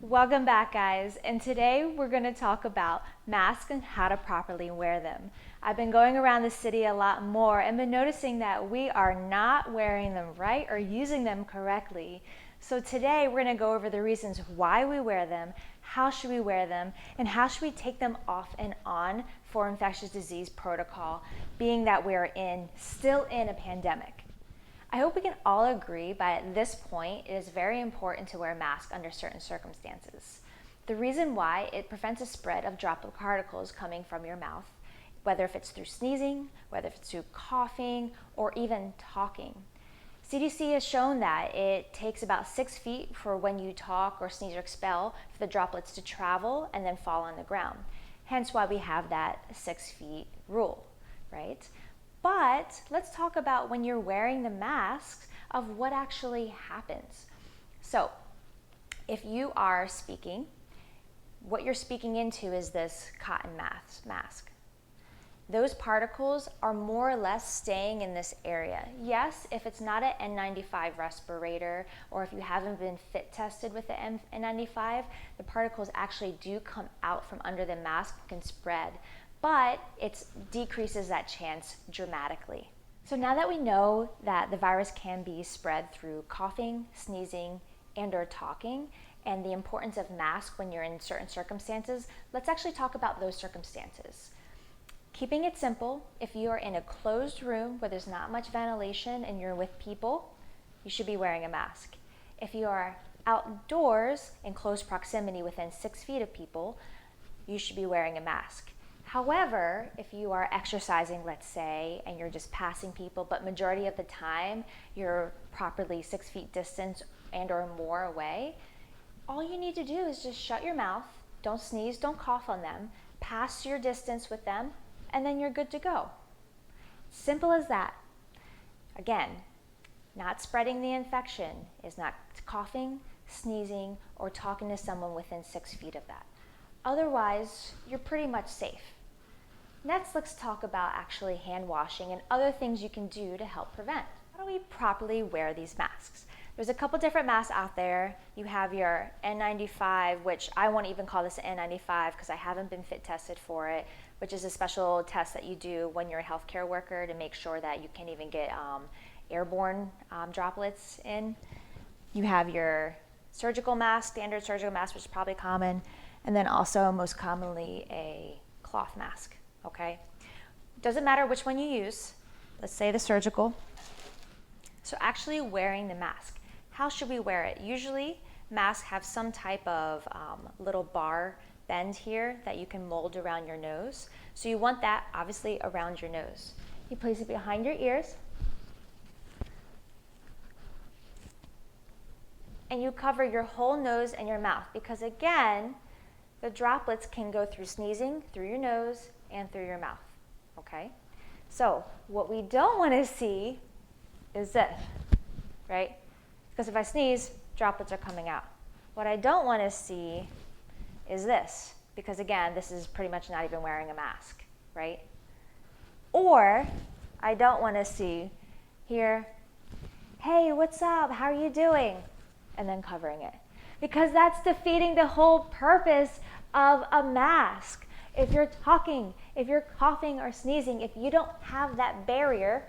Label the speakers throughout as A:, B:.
A: Welcome back, guys, and today we're going to talk about masks and how to properly wear them. I've been going around the city a lot more and been noticing that we are not wearing them right or using them correctly. So today we're going to go over the reasons why we wear them, how should we wear them, and how should we take them off and on for infectious disease protocol, being that we're still in a pandemic. I hope we can all agree by at this point it is very important to wear a mask under certain circumstances. The reason why, it prevents the spread of droplet particles coming from your mouth, whether if it's through sneezing, whether if it's through coughing, or even talking. CDC has shown that it takes about 6 feet for when you talk or sneeze or expel for the droplets to travel and then fall on the ground. Hence why we have that 6 feet rule, right? But let's talk about when you're wearing the masks of what actually happens. So if you are speaking, what you're speaking into is this cotton mask. Those particles are more or less staying in this area. Yes, if it's not an N95 respirator, or if you haven't been fit tested with the N95, the particles actually do come out from under the mask and can spread, but it decreases that chance dramatically. So now that we know that the virus can be spread through coughing, sneezing, and or talking, and the importance of masks when you're in certain circumstances, let's actually talk about those circumstances. Keeping it simple, if you are in a closed room where there's not much ventilation and you're with people, you should be wearing a mask. If you are outdoors in close proximity within 6 feet of people, you should be wearing a mask. However, if you are exercising, let's say, and you're just passing people, but majority of the time you're properly 6 feet distance and or more away, all you need to do is just shut your mouth, don't sneeze, don't cough on them, pass your distance with them, and then you're good to go. Simple as that. Again, not spreading the infection is not coughing, sneezing, or talking to someone within 6 feet of that. Otherwise, you're pretty much safe. Next, let's talk about actually hand washing and other things you can do to help prevent. How do we properly wear these masks? There's a couple different masks out there. You have your N95, which I won't even call this an N95 because I haven't been fit tested for it, which is a special test that you do when you're a healthcare worker to make sure that you can't even get airborne droplets in. You have your surgical mask, standard surgical mask, which is probably common, and then also most commonly a cloth mask. Okay, doesn't matter which one you use. Let's say the surgical. So actually wearing the mask, how should we wear it? Usually masks have some type of little bar bend here that you can mold around your nose. So you want that obviously around your nose. You place it behind your ears and you cover your whole nose and your mouth, because again, the droplets can go through sneezing, through your nose, and through your mouth, okay? So what we don't want to see is this, right? Because if I sneeze, droplets are coming out. What I don't want to see is this, because again, this is pretty much not even wearing a mask, right? Or I don't want to see here, hey, what's up? How are you doing? And then covering it, because that's defeating the whole purpose of a mask. If you're talking, if you're coughing or sneezing, if you don't have that barrier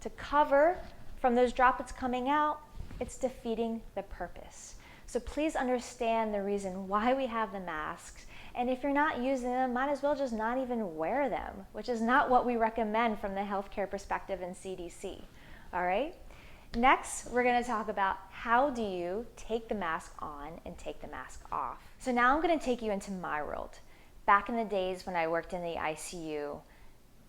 A: to cover from those droplets coming out, it's defeating the purpose. So please understand the reason why we have the masks. And if you're not using them, might as well just not even wear them, which is not what we recommend from the healthcare perspective in CDC. All right? Next, we're going to talk about how do you take the mask on and take the mask off. So now I'm going to take you into my world. Back in the days when I worked in the ICU,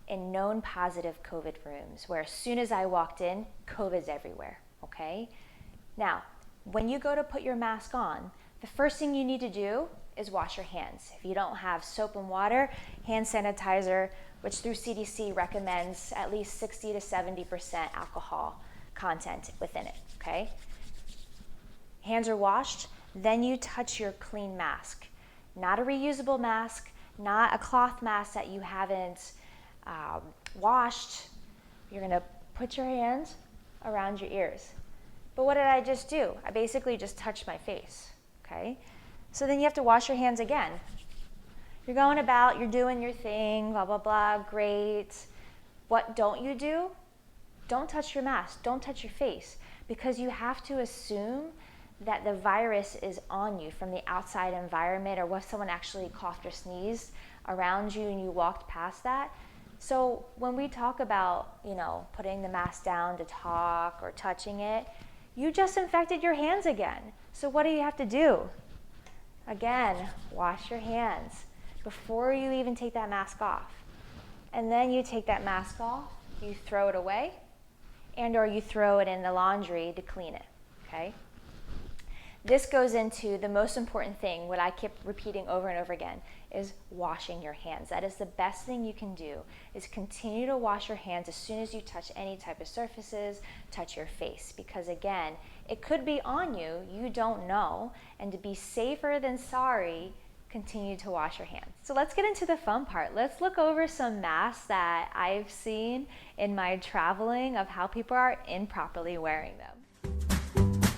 A: in known positive COVID rooms, where as soon as I walked in, COVID's everywhere, okay? Now, when you go to put your mask on, the first thing you need to do is wash your hands. If you don't have soap and water, hand sanitizer, which through CDC recommends at least 60 to 70% alcohol content within it, okay? Hands are washed, then you touch your clean mask. Not a reusable mask, not a cloth mask that you haven't washed. You're gonna put your hands around your ears. But what did I just do? I basically just touched my face, okay? So then you have to wash your hands again. You're going about, you're doing your thing, blah, blah, blah, great. What don't you do? Don't touch your mask, don't touch your face, because you have to assume that the virus is on you from the outside environment, or what someone actually coughed or sneezed around you and you walked past that. So when we talk about, putting the mask down to talk or touching it, you just infected your hands again. So what do you have to do? Again, wash your hands before you even take that mask off. And then you take that mask off, you throw it away, and or you throw it in the laundry to clean it, okay? This goes into the most important thing, what I keep repeating over and over again, is washing your hands. That is the best thing you can do, is continue to wash your hands as soon as you touch any type of surfaces, touch your face. Because again, it could be on you, you don't know, and to be safer than sorry, continue to wash your hands. So let's get into the fun part. Let's look over some masks that I've seen in my traveling of how people are improperly wearing them.